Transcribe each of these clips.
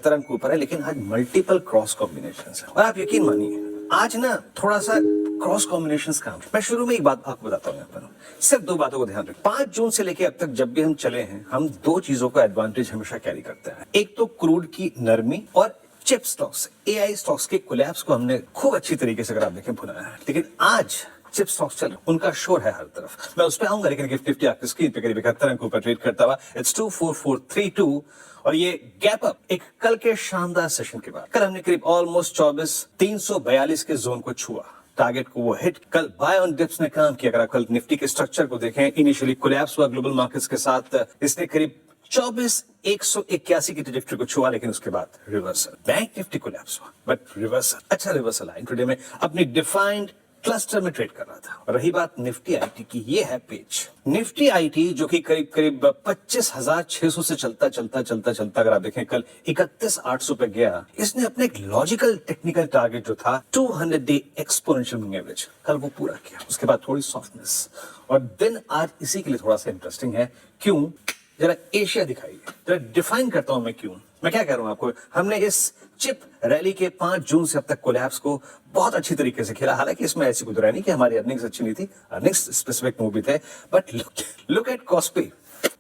71 अंक ऊपर है, लेकिन आज मल्टीपल क्रॉस कॉम्बिनेशंस है। और आप यकीन मानिए आज ना थोड़ा सा क्रॉस कॉम्बिनेशंस का मैं शुरू में एक बात आपको बताता हूँ, यहाँ पर सिर्फ दो बातों को ध्यान रखें। 5 जून से लेकर अब तक जब भी हम चले हैं, हम दो चीजों का एडवांटेज हमेशा कैरी करते हैं। एक तो क्रूड की नरमी और चिप स्टॉक्स, एआई स्टॉक्स के कोलैप्स को हमने खूब अच्छी तरीके से अगर आप देखें भुनाया है। लेकिन आज चिप स्टॉक्स चल, उनका शोर है हर तरफ। मैं उस पर आऊंगा, लेकिन गिफ्ट निफ्टी आपकी स्क्रीन पे करीब 71 अंक ऊपर ट्रेड करता हुआ, इट्स 24432 और ये गैप अप एक कल के शानदार सेशन के बाद। कल हमने करीब ऑलमोस्ट 24,342 के जोन को छुआ, टारगेट को वो हिट। कल बाय ऑन डिप्स ने काम किया। अगर आप कल निफ्टी के स्ट्रक्चर को देखें, इनिशियली कोलैप्स हुआ ग्लोबल मार्केट्स के साथ, इसने करीब 24,181 की ट्रैजेक्टरी को छुआ, लेकिन उसके बाद रिवर्सल। बैंक निफ्टी कोलैप्स हुआ बट रिवर्सल, अच्छा रिवर्सल आया। इंट्राडे में अपनी डिफाइंड क्लस्टर में ट्रेड कर रहा था। और रही बात निफ्टी आईटी की, ये है पेज निफ्टी आईटी जो कि करीब करीब 25,600 से चलता अगर आप देखें कल 31,800 पे गया। इसने अपने एक लॉजिकल टेक्निकल टारगेट जो था 200 डे एक्सपोनेंशियल मूविंग एवरेज, कल वो पूरा किया। उसके बाद थोड़ी सॉफ्टनेस और दिन आज इसी के लिए थोड़ा सा इंटरेस्टिंग है। क्यों? जरा एशिया दिखाइए, जरा डिफाइन करता हूं मैं क्यों। मैं क्या कह रहा हूं आपको, हमने इस चिप रैली के 5 जून से अब तक कोलैप्स को बहुत अच्छी तरीके से खेला। हालांकि इसमें ऐसी कोई नहीं कि हमारी अर्निंग्स अच्छी नहीं थी, अर्निंग्स स्पेसिफिक मूव भी थे, बट लुक एट कॉस्पी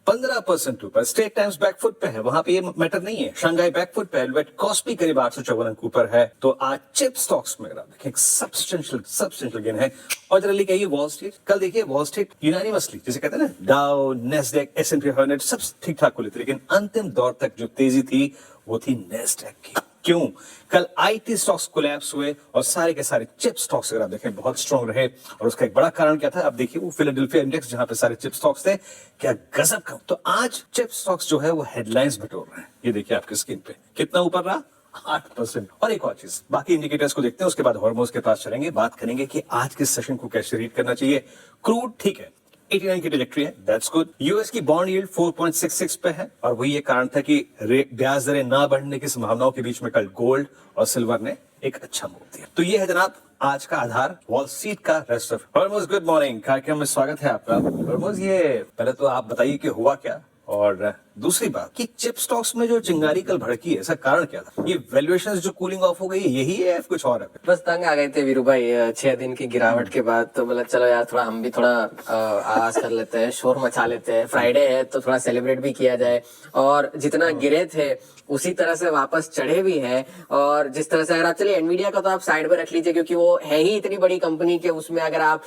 15% ऊपर। स्टेट टाइम्स बैकफुट पे है, वहां पे ये मैटर नहीं है। शंघाई बैकफुट पे है, बट कॉस्पी करीब 854 अंक ऊपर है। तो आज चिप स्टॉक्स में अगर आप देखें सब्सटेंशियल गेन है। और जरा लिखिए वॉल स्ट्रीट, कल देखिए वॉल स्ट्रीट यूनानिमसली, जैसे कहते हैं ना, डाउ, नेस्डैक, S&P 500 सब ठीक ठाक खुले थे, लेकिन अंतिम दौर तक जो तेजी थी वो थी नेस्डैक की। क्यों? कल आईटी स्टॉक्स कोलैप्स हुए और सारे के सारे चिप स्टॉक्स अगर आप देखें बहुत स्ट्रांग रहे। और उसका एक बड़ा कारण क्या था? अब देखिए वो फिलाडेल्फिया इंडेक्स जहां पे सारे चिप स्टॉक्स थे, क्या गजब का। तो आज चिप स्टॉक्स जो है वो हेडलाइंस बटोर रहे हैं। ये देखिए आपकी स्क्रीन पे कितना ऊपर रहा, 8%। और एक और चीज, बाकी इंडिकेटर्स को देखते हैं, उसके बाद हॉर्मोन्स के पास चलेंगे, बात करेंगे कि आज के सेशन को कैसे रीड करना चाहिए। क्रूड ठीक है, 89 की ट्रैजेक्टरी है, दैट्स गुड। यूएस की बॉन्ड यील्ड 4.66 पे है और वही ये कारण था कि ब्याज दरें ना बढ़ने की संभावनाओं के बीच में कल गोल्ड और सिल्वर ने एक अच्छा मूव दिया। तो ये है जनाब आज का आधार वॉल स्ट्रीट का रेस्ट ऑफ। हरमुज गुड मॉर्निंग, कार्यक्रम में स्वागत है आपका। हरमुज, ये पहले तो आप बताइए कि हुआ क्या, और दूसरी बात कि चिप स्टॉक्स में जो चिंगारी कल भड़की है, इसका कारण क्या था? ये वैल्यूएशंस जो कूलिंग ऑफ हो गई यही है या कुछ और है? बस तंग आ गए थे वीरू भाई 6 दिन की गिरावट के बाद। तो मतलब चलो यार थोड़ा हम भी थोड़ा आवाज कर लेते हैं, शोर मचा लेते हैं। फ्राइडे है तो थोड़ा सेलिब्रेट भी किया जाए। और जितना गिरे थे उसी तरह से वापस चढ़े भी है। और जिस तरह से अगर आप चलिए एनवीडिया का तो आप साइड में रख लीजिए, क्योंकि वो है ही इतनी बड़ी कंपनी के उसमें अगर आप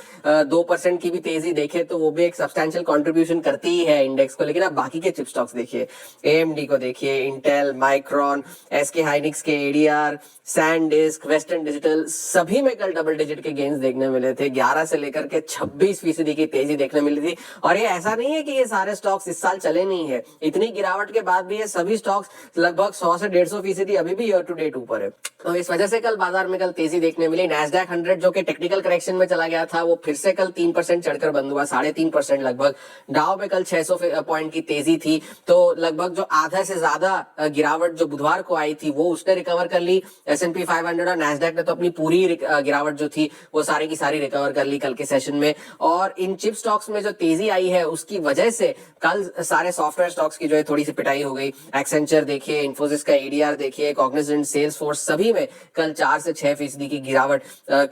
2% की भी तेजी देखें तो वो भी एक सब्सटैंशियल कंट्रीब्यूशन करती ही है इंडेक्स को। लेकिन आप बाकी के चिप स्टॉक्स देखिए, एएमडी को देखिए, इंटेल, माइक्रोन, एसके हाइनिक्स के एडीआर, सैनडिस्क, वेस्टर्न डिजिटल, सभी में कल डबल डिजिट के गेन्स देखने मिले थे। 11 से लेकर के 26% की तेजी देखने मिली थी। और ये ऐसा नहीं है कि ये सारे स्टॉक्स इस साल चले नहीं है, इतनी गिरावट के बाद भी ये सभी स्टॉक्स लगभग 100 से 150% अभी भी ईयर टू डेट ऊपर है। तो इस वजह से कल बाजार में कल तेजी देखने मिली। नैस्डैक 100 जो कि टेक्निकल करेक्शन में चला गया था, वो फिर से कल 3% चढ़कर बंद हुआ, 3.5% लगभग। डाउ में कल 600 पॉइंट की तेजी थी। तो लगभग जो आधा से ज्यादा गिरावट जो बुधवार को आई थी वो उसने रिकवर कर ली। S&P 500 और नैस्डैक ने तो अपनी पूरी गिरावट जो थी वो सारी की सारी रिकवर कर ली कल के सेशन में। और इन चिप स्टॉक्स में जो तेजी आई है उसकी वजह से कल सारे सॉफ्टवेयर स्टॉक्स की जो है थोड़ी सी पिटाई हो गई। एक्सेंचर देखिए, इन्फोसिस का एडीआर देखिए, कॉग्निजेंट, सेल्सफोर्स, सभी में कल 4 से 6% की गिरावट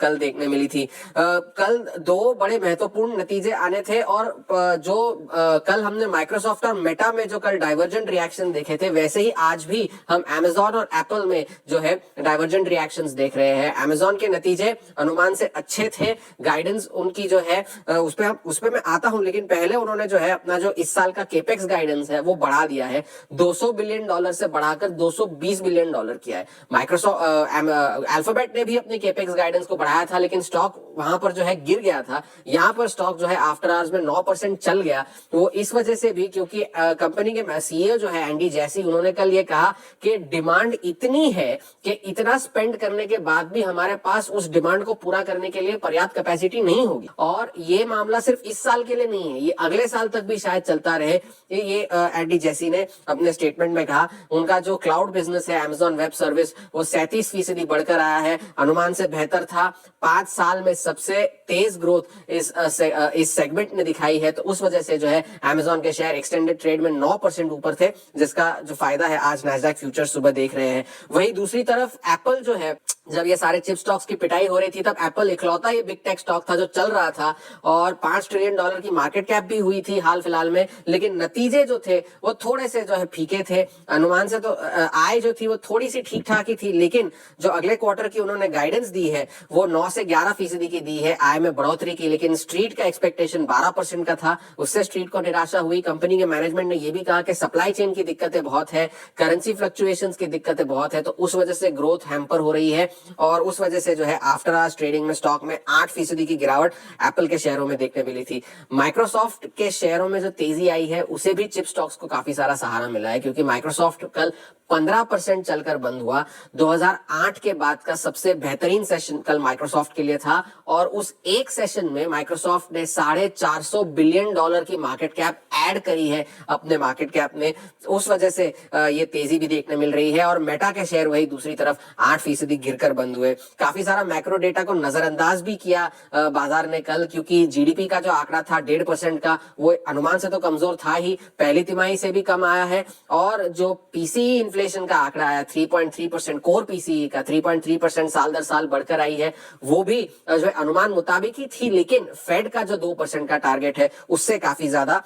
कल देखने मिली थी। कल दो बड़े महत्वपूर्ण नतीजे आने थे। और जो कल हमने माइक्रोसॉफ्ट और मेटा में जो कल डाइवर्जेंट रिएक्शन देखे थे, वैसे ही आज भी हम अमेजॉन और एप्पल में जो है डाइवर्जेंट रिएक्शंस देख रहे हैं। अमेजॉन के नतीजे अनुमान से अच्छे थे, गाइडेंस उनकी जो है उस पे मैं आता हूं, लेकिन पहले उन्होंने जो है अपना जो इस साल का केपेक्स गाइडेंस है वो बढ़ा दिया है। $200 बिलियन से बढ़ाकर $220 बिलियन किया है। माइक्रोसॉफ्ट अल्फाबेट ने भी अपने केपेक्स गाइडेंस को बढ़ाया था, लेकिन स्टॉक वहां पर जो है गिर गया था। यहाँ पर स्टॉक जो है आफ्टर आवर्स में 9% चल गया। वो इस वजह से भी क्योंकि कंपनी के सीईओ जो है एंडी जैसी, उन्होंने कल ये कहा कि डिमांड इतनी है कि इतना स्पेंड करने के बाद भी हमारे पास उस डिमांड को पूरा करने के लिए पर्याप्त कैपेसिटी नहीं होगी। और ये मामला सिर्फ इस साल के लिए नहीं है, ये अगले साल तक भी शायद चलता रहे। ये एंडी जैसी ने अपने स्टेटमेंट में कहा। उनका जो क्लाउड बिजनेस है अमेजॉन वेब सर्विस, वो 37% बढ़कर आया है, अनुमान से बेहतर था। 5 साल में सबसे तेज ग्रोथ इस सेगमेंट ने दिखाई है। तो उस वजह से जो है अमेजॉन के शेयर एक्सटेंडेड ट्रेड में 9% ऊपर थे, जिसका जो फायदा है आज नैस्डैक फ्यूचर सुबह देख रहे हैं। वहीं दूसरी तरफ एप्पल जो है, जब ये सारे चिप स्टॉक्स की पिटाई हो रही थी तब एप्पल इकलौता ये बिग टेक स्टॉक था जो चल रहा था और $5 ट्रिलियन की मार्केट कैप भी हुई थी हाल फिलहाल में, लेकिन नतीजे जो थे वो थोड़े से जो है फीके थे। अनुमान से तो आय जो थी वो थोड़ी सी ठीक ठाक ही थी, लेकिन जो अगले क्वार्टर की उन्होंने गाइडेंस दी है वो 9 से 11% की दी है आय में बढ़ोतरी की, लेकिन स्ट्रीट का एक्सपेक्टेशन 12% का था, उससे स्ट्रीट को निराशा हुई। कंपनी के मैनेजमेंट ने यह भी कहा कि सप्लाई चेन की दिक्कतें बहुत है, करेंसी फ्लक्चुएशंस की दिक्कतें बहुत है, तो उस वजह से ग्रोथ हैम्पर हो रही है और उस वजह से जो है आफ्टर आवर्स ट्रेडिंग में स्टॉक में 8% की गिरावट एप्पल के शेयरों में देखने मिली थी। माइक्रोसॉफ्ट के शेयरों में जो तेजी आई है उसे भी चिप स्टॉक्स को काफी सारा सहारा मिला है, क्योंकि माइक्रोसॉफ्ट कल 15% चलकर बंद हुआ। 2008 के बाद का सबसे बेहतरीन सेशन कल माइक्रोसॉफ्ट के लिए था और उस एक सेशन में माइक्रोसॉफ्ट ने $450 बिलियन की मार्केट कैप ऐड करी है अपने मार्केट कैप में, उस वजह से ये तेजी भी देखने मिल रही है। और मेटा के शेयर वही दूसरी तरफ 8% गिरकर बंद हुए। काफी सारा मैक्रो डेटा को नजरअंदाज भी किया बाजार ने कल, क्योंकि जीडीपी का जो आंकड़ा था 1.5% का वो अनुमान से तो कमजोर था ही, पहली तिमाही से भी कम आया है। और जो पीसीई इन्फ्लेशन का आंकड़ा आया 3.3%, कोर पीसीई का 3.3% साल दर साल बढ़कर आई है, वो भी जो है अनुमान मुताबिक ही थी, लेकिन फेड का जो 2% का टारगेट है उससे काफी ज्यादा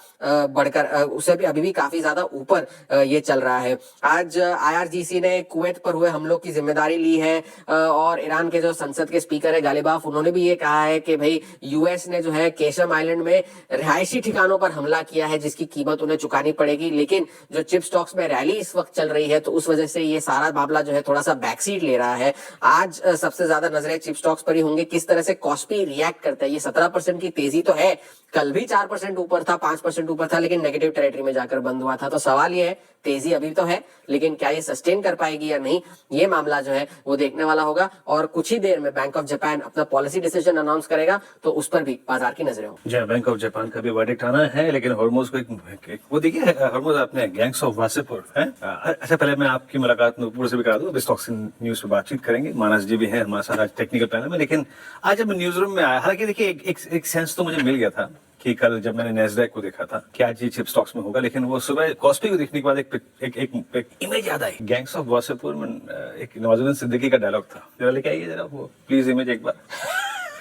बढ़कर, उससे भी अभी भी काफी ज्यादा ऊपर ये चल रहा है। आज आईआरजीसी ने कुवैत पर हुए हमलों की जिम्मेदारी ली है और ईरान के जो संसद के स्पीकर है गालिबाफ, उन्होंने भी ये कहा है कि भाई यूएस ने जो है केशम आइलैंड में रिहायशी ठिकानों पर हमला किया है जिसकी कीमत उन्हें चुकानी पड़ेगी। लेकिन जो चिप स्टॉक्स में रैली इस वक्त चल रही है तो उस वजह से ये सारा मामला जो है थोड़ा सा बैकसीट ले रहा है। आज सबसे ज्यादा नजरें चिप स्टॉक्स पर ही होंगे, किस तरह से कॉस्पी रिएक्ट करता है। ये 17% की तेजी तो है, कल भी 4% ऊपर था, 5% ऊपर था, लेकिन नेगेटिव टेरिटरी में जाकर बंद हुआ था। तो सवाल ये है, तेजी अभी तो है लेकिन क्या ये सस्टेन कर पाएगी या नहीं, ये मामला जो है वो देखने वाला होगा। और कुछ ही देर में बैंक ऑफ जापान अपना पॉलिसी डिसीजन अनाउंस करेगा तो उस पर भी बाजार की नजरें होंगी। जी, बैंक ऑफ जापान का भी वर्डिक्ट आना है, लेकिन हॉर्मोज को एक वो देखिए, हॉर्मोज अपने गैंग्स ऑफ वासेपुर है। अच्छा, पहले मैं आपकी मुलाकात नूपुर से भी करा दूं, स्टॉक्स न्यूज पे बातचीत करेंगे। मानस जी भी हैं हमारे साथ आज टेक्निकल पैनल में। लेकिन आज जब मैं न्यूज रूम में आया, हालांकि देखिए एक सेंस तो मुझे मिल गया था कि कल जब मैंने नैस्डैक को देखा था कि आज ये चिप स्टॉक्स में होगा, लेकिन वो सुबह कॉस्पी को देखने के बाद एक इमेज याद आई। गैंग्स ऑफ वासेपुर में एक नवाजुद्दीन सिद्दीकी का डायलॉग था, जरा लेके आइए जरा वो प्लीज इमेज एक बार।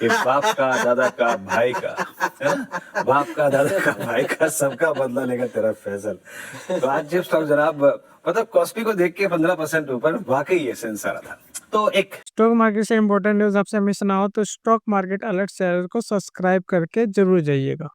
कि बाप का, दादा का, भाई का, है ना, बाप का, दादा का, भाई का, सबका बदला लेगा तेरा फैसल। तो आज चिप स्टॉक जनाब, मतलब कॉस्पी को देख के 15% ऊपर, वाकई ये सेंस आ रहा था। तो एक स्टॉक मार्केट से इंपॉर्टेंट न्यूज आपसे मिस ना हो तो स्टॉक मार्केट अलर्ट चैनल को सब्सक्राइब करके जरूर जाइएगा।